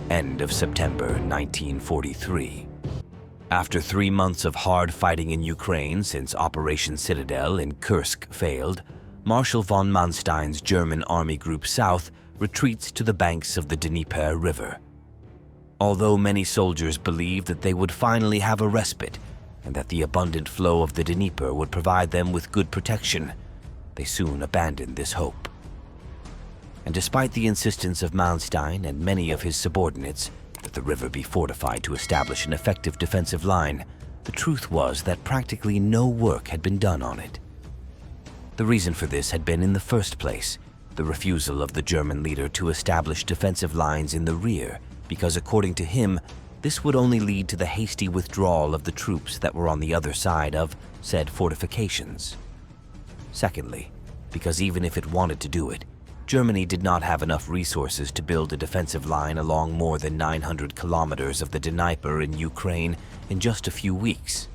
end of September 1943. After 3 months of hard fighting in Ukraine since Operation Citadel in Kursk failed, Marshal von Manstein's German Army Group South retreats to the banks of the Dnieper River. Although many soldiers believed that they would finally have a respite and that the abundant flow of the Dnieper would provide them with good protection, they soon abandoned this hope. And despite the insistence of Manstein and many of his subordinates that the river be fortified to establish an effective defensive line, the truth was that practically no work had been done on it. The reason for this had been, in the first place, the refusal of the German leader to establish defensive lines in the rear, because according to him, this would only lead to the hasty withdrawal of the troops that were on the other side of said fortifications. Secondly, because even if it wanted to do it, Germany did not have enough resources to build a defensive line along more than 900 kilometers of the Dnieper in Ukraine in just a few weeks.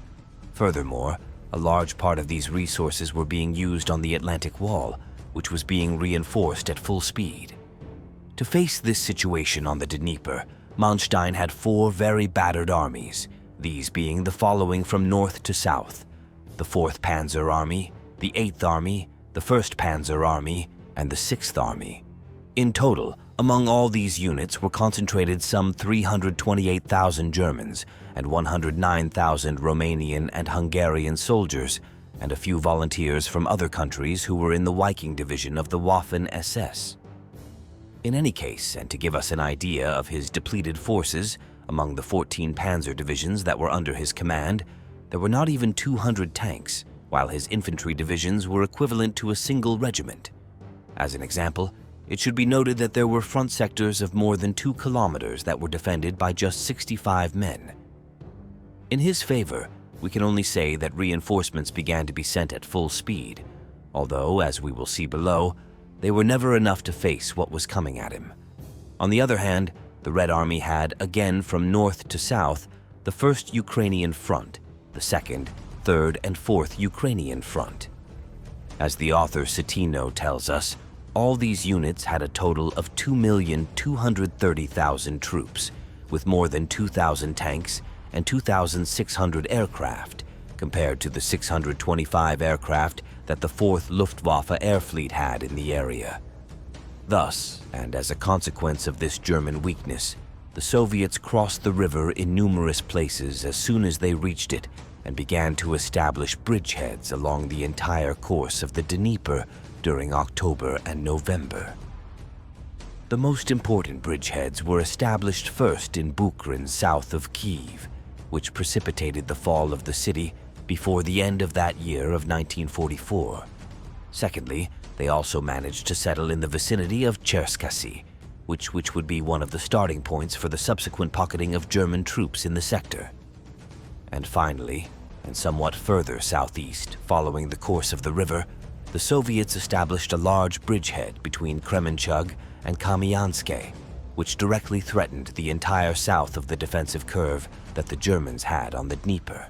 Furthermore, a large part of these resources were being used on the Atlantic Wall, which was being reinforced at full speed. To face this situation on the Dnieper, Manstein had 4 very battered armies, these being the following from north to south: the 4th Panzer Army, the 8th Army, the 1st Panzer Army, and the 6th Army. In total, among all these units were concentrated some 328,000 Germans and 109,000 Romanian and Hungarian soldiers, and a few volunteers from other countries who were in the Viking division of the Waffen SS. In any case, and to give us an idea of his depleted forces, among the 14 panzer divisions that were under his command, there were not even 200 tanks, while his infantry divisions were equivalent to a single regiment. As an example, it should be noted that there were front sectors of more than 2 kilometers that were defended by just 65 men. In his favor, we can only say that reinforcements began to be sent at full speed, although, as we will see below, they were never enough to face what was coming at him. On the other hand, the Red Army had, again from north to south, the 1st Ukrainian Front, the 2nd, 3rd, and 4th Ukrainian Front. As the author Citino tells us, all these units had a total of 2,230,000 troops, with more than 2,000 tanks and 2,600 aircraft, compared to the 625 aircraft that the 4th Luftwaffe Air Fleet had in the area. Thus, and as a consequence of this German weakness, the Soviets crossed the river in numerous places as soon as they reached it and began to establish bridgeheads along the entire course of the Dnieper during October and November. The most important bridgeheads were established first in Bucharin south of Kyiv, which precipitated the fall of the city before the end of that year of 1944. Secondly, they also managed to settle in the vicinity of Cherkasy, which would be one of the starting points for the subsequent pocketing of German troops in the sector. And finally, and somewhat further southeast, following the course of the river, the Soviets established a large bridgehead between Kremenchug and Kamyanske, which directly threatened the entire south of the defensive curve that the Germans had on the Dnieper.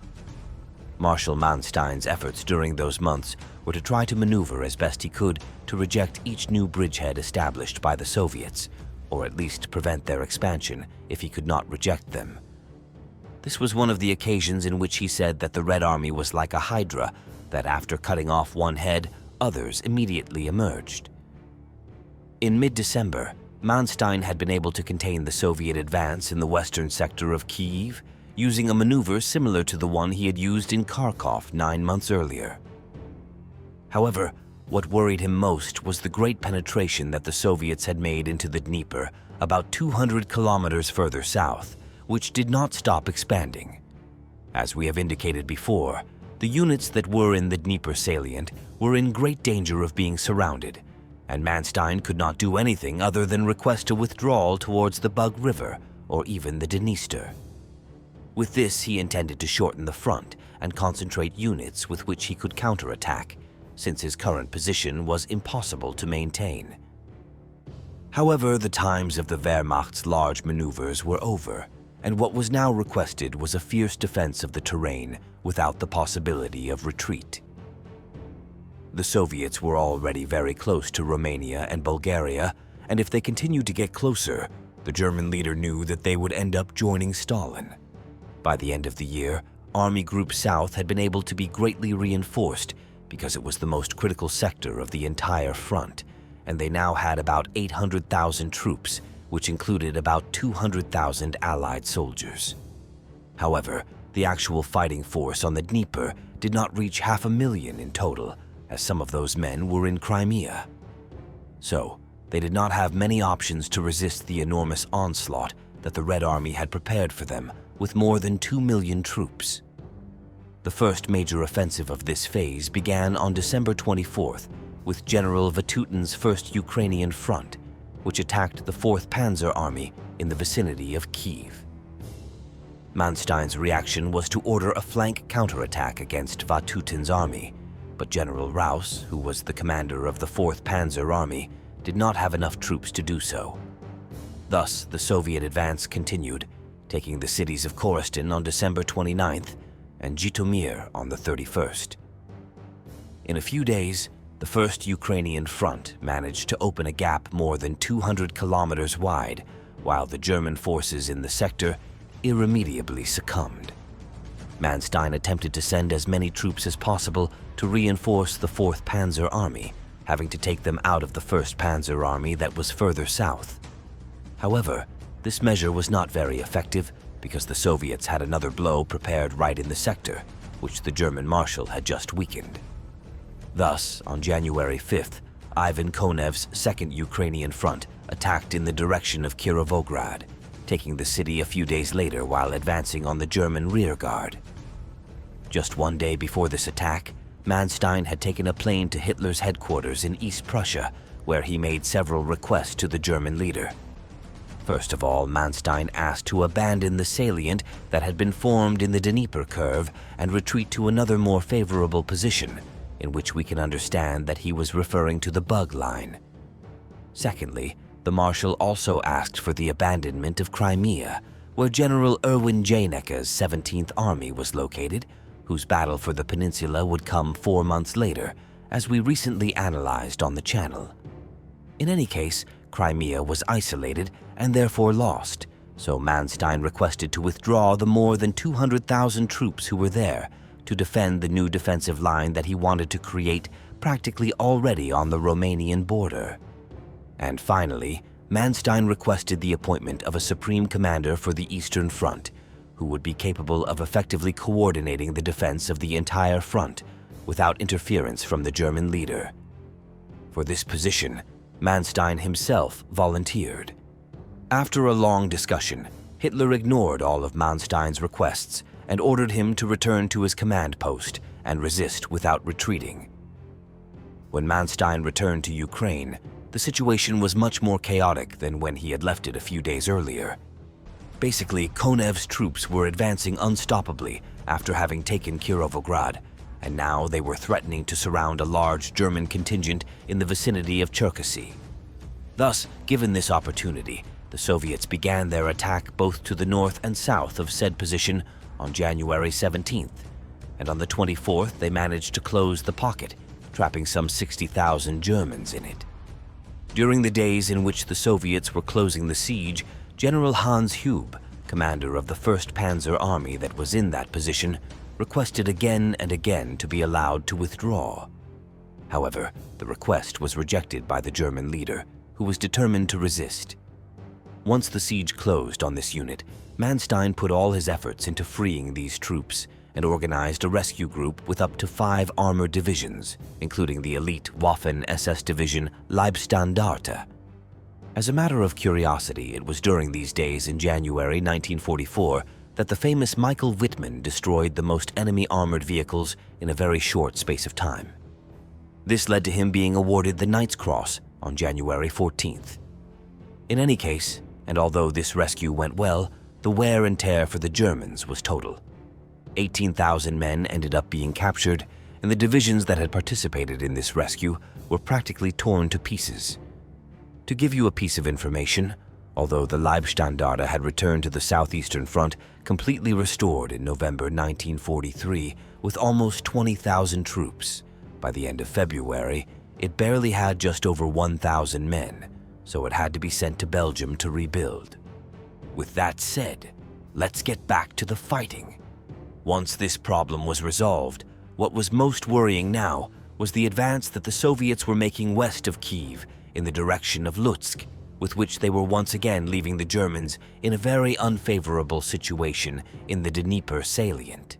Marshal Manstein's efforts during those months were to try to maneuver as best he could to reject each new bridgehead established by the Soviets, or at least prevent their expansion if he could not reject them. This was one of the occasions in which he said that the Red Army was like a hydra, that after cutting off one head, others immediately emerged. In mid-December, Manstein had been able to contain the Soviet advance in the western sector of Kyiv, using a maneuver similar to the one he had used in Kharkov 9 months earlier. However, what worried him most was the great penetration that the Soviets had made into the Dnieper, about 200 kilometers further south, which did not stop expanding. As we have indicated before, the units that were in the Dnieper salient were in great danger of being surrounded, and Manstein could not do anything other than request a withdrawal towards the Bug River or even the Dniester. With this, he intended to shorten the front and concentrate units with which he could counterattack, since his current position was impossible to maintain. However, the times of the Wehrmacht's large maneuvers were over, and what was now requested was a fierce defense of the terrain without the possibility of retreat. The Soviets were already very close to Romania and Bulgaria, and if they continued to get closer, The German leader knew that they would end up joining Stalin. By the end of the year, Army Group South had been able to be greatly reinforced because it was the most critical sector of the entire front, and they now had about 800,000 troops, which included about 200,000 Allied soldiers. However, the actual fighting force on the Dnieper did not reach 500,000 in total, as some of those men were in Crimea. So, they did not have many options to resist the enormous onslaught that the Red Army had prepared for them with more than 2 million troops. The first major offensive of this phase began on December 24th with General Vatutin's 1st Ukrainian Front, which attacked the 4th Panzer Army in the vicinity of Kiev. Manstein's reaction was to order a flank counterattack against Vatutin's army, but General Raus, who was the commander of the 4th Panzer Army, did not have enough troops to do so. Thus, the Soviet advance continued, taking the cities of Korsun on December 29th and Zhytomyr on the 31st. In a few days, the 1st Ukrainian Front managed to open a gap more than 200 kilometers wide, while the German forces in the sector irremediably succumbed. Manstein attempted to send as many troops as possible to reinforce the 4th Panzer Army, having to take them out of the 1st Panzer Army that was further south. However, this measure was not very effective because the Soviets had another blow prepared right in the sector, which the German Marshal had just weakened. Thus, on January 5th, Ivan Konev's 2nd Ukrainian Front attacked in the direction of Kirovograd, taking the city a few days later while advancing on the German rearguard. Just one day before this attack, Manstein had taken a plane to Hitler's headquarters in East Prussia, where he made several requests to the German leader. First of all, Manstein asked to abandon the salient that had been formed in the Dnieper curve and retreat to another more favorable position, in which we can understand that he was referring to the Bug Line. Secondly, the Marshal also asked for the abandonment of Crimea, where General Erwin Janecka's 17th Army was located, whose battle for the peninsula would come 4 months later, as we recently analyzed on the channel. In any case, Crimea was isolated and therefore lost, so Manstein requested to withdraw the more than 200,000 troops who were there to defend the new defensive line that he wanted to create practically already on the Romanian border. And finally, Manstein requested the appointment of a supreme commander for the Eastern Front, who would be capable of effectively coordinating the defense of the entire front without interference from the German leader. For this position, Manstein himself volunteered. After a long discussion, Hitler ignored all of Manstein's requests and ordered him to return to his command post and resist without retreating. When Manstein returned to Ukraine, the situation was much more chaotic than when he had left it a few days earlier. Basically, Konev's troops were advancing unstoppably after having taken Kirovograd, and now they were threatening to surround a large German contingent in the vicinity of Cherkasy. Thus, given this opportunity, the Soviets began their attack both to the north and south of said position on January 17th, and on the 24th they managed to close the pocket, trapping some 60,000 Germans in it. During the days in which the Soviets were closing the siege, General Hans Hube, commander of the 1st Panzer Army that was in that position, requested again and again to be allowed to withdraw. However, the request was rejected by the German leader, who was determined to resist. Once the siege closed on this unit, Manstein put all his efforts into freeing these troops and organized a rescue group with up to 5 armored divisions, including the elite Waffen-SS division Leibstandarte. As a matter of curiosity, it was during these days in January 1944 that the famous Michael Wittmann destroyed the most enemy armored vehicles in a very short space of time. This led to him being awarded the Knight's Cross on January 14th. In any case, and although this rescue went well, the wear and tear for the Germans was total. 18,000 men ended up being captured, and the divisions that had participated in this rescue were practically torn to pieces. To give you a piece of information, although the Leibstandarte had returned to the southeastern front completely restored in November 1943 with almost 20,000 troops, by the end of February, it barely had just over 1,000 men, so it had to be sent to Belgium to rebuild. With that said, let's get back to the fighting. Once this problem was resolved, what was most worrying now was the advance that the Soviets were making west of Kyiv in the direction of Lutsk, with which they were once again leaving the Germans in a very unfavorable situation in the Dnieper salient.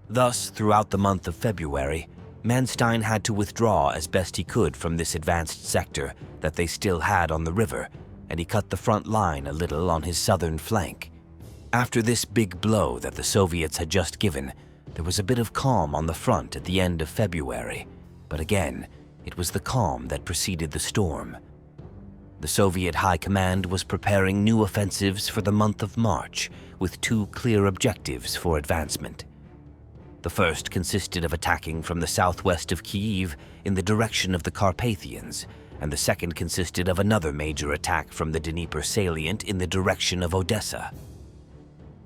Thus, throughout the month of February, Manstein had to withdraw as best he could from this advanced sector that they still had on the river, and he cut the front line a little on his southern flank. After this big blow that the Soviets had just given, there was a bit of calm on the front at the end of February, but again, it was the calm that preceded the storm. The Soviet High Command was preparing new offensives for the month of March, with two clear objectives for advancement. The first consisted of attacking from the southwest of Kyiv in the direction of the Carpathians, and the second consisted of another major attack from the Dnieper salient in the direction of Odessa.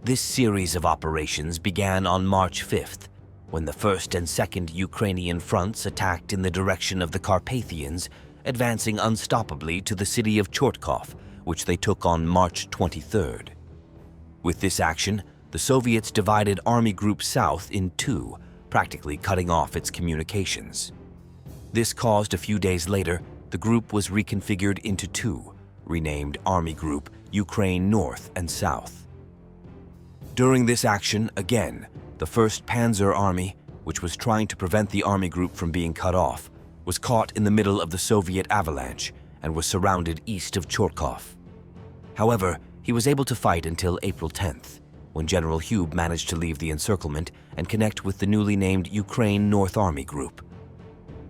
This series of operations began on March 5th, when the 1st and 2nd Ukrainian fronts attacked in the direction of the Carpathians, advancing unstoppably to the city of Chortkov, which they took on March 23rd. With this action, the Soviets divided Army Group South in two, practically cutting off its communications. This caused a few days later, the group was reconfigured into two, renamed Army Group Ukraine North and South. During this action, again, the 1st Panzer Army, which was trying to prevent the army group from being cut off, was caught in the middle of the Soviet avalanche and was surrounded east of Chortkov. However, he was able to fight until April 10th, when General Hube managed to leave the encirclement and connect with the newly named Ukraine North Army Group.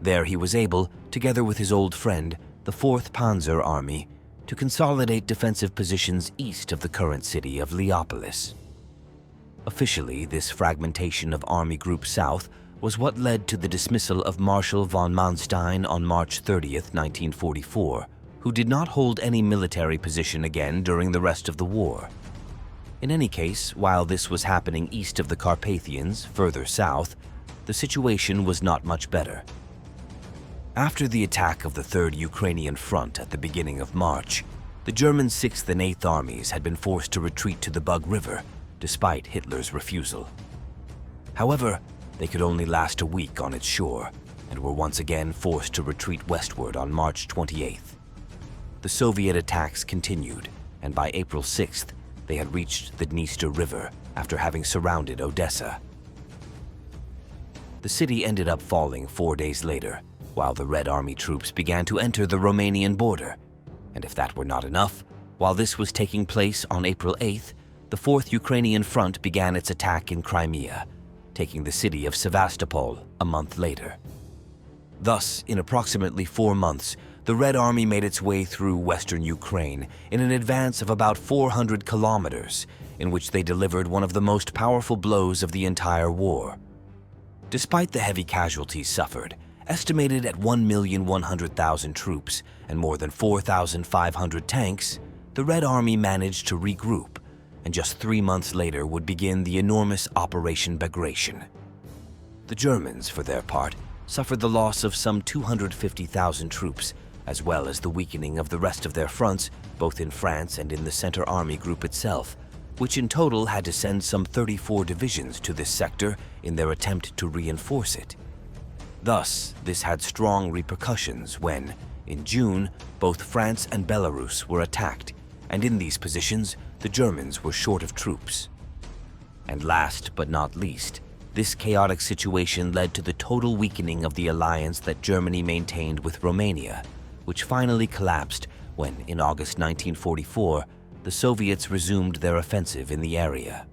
There he was able, together with his old friend, the 4th Panzer Army, to consolidate defensive positions east of the current city of Leopolis. Officially, this fragmentation of Army Group South was what led to the dismissal of Marshal von Manstein on March 30th, 1944, who did not hold any military position again during the rest of the war. In any case, while this was happening east of the Carpathians, further south, the situation was not much better. After the attack of the 3rd Ukrainian Front at the beginning of March, the German 6th and 8th Armies had been forced to retreat to the Bug River, despite Hitler's refusal. However, they could only last a week on its shore, and were once again forced to retreat westward on March 28th. The Soviet attacks continued, and by April 6th, they had reached the Dniester River after having surrounded Odessa. The city ended up falling 4 days later, while the Red Army troops began to enter the Romanian border. And if that were not enough, while this was taking place on April 8th, the 4th Ukrainian Front began its attack in Crimea, taking the city of Sevastopol a month later. Thus, in approximately 4 months, the Red Army made its way through western Ukraine in an advance of about 400 kilometers, in which they delivered one of the most powerful blows of the entire war. Despite the heavy casualties suffered, estimated at 1,100,000 troops and more than 4,500 tanks, the Red Army managed to regroup, and just 3 months later would begin the enormous Operation Bagration. The Germans, for their part, suffered the loss of some 250,000 troops, as well as the weakening of the rest of their fronts, both in France and in the Center Army Group itself, which in total had to send some 34 divisions to this sector in their attempt to reinforce it. Thus, this had strong repercussions when, in June, both France and Belarus were attacked, and in these positions, the Germans were short of troops. And last but not least, this chaotic situation led to the total weakening of the alliance that Germany maintained with Romania, which finally collapsed when, in August 1944, the Soviets resumed their offensive in the area.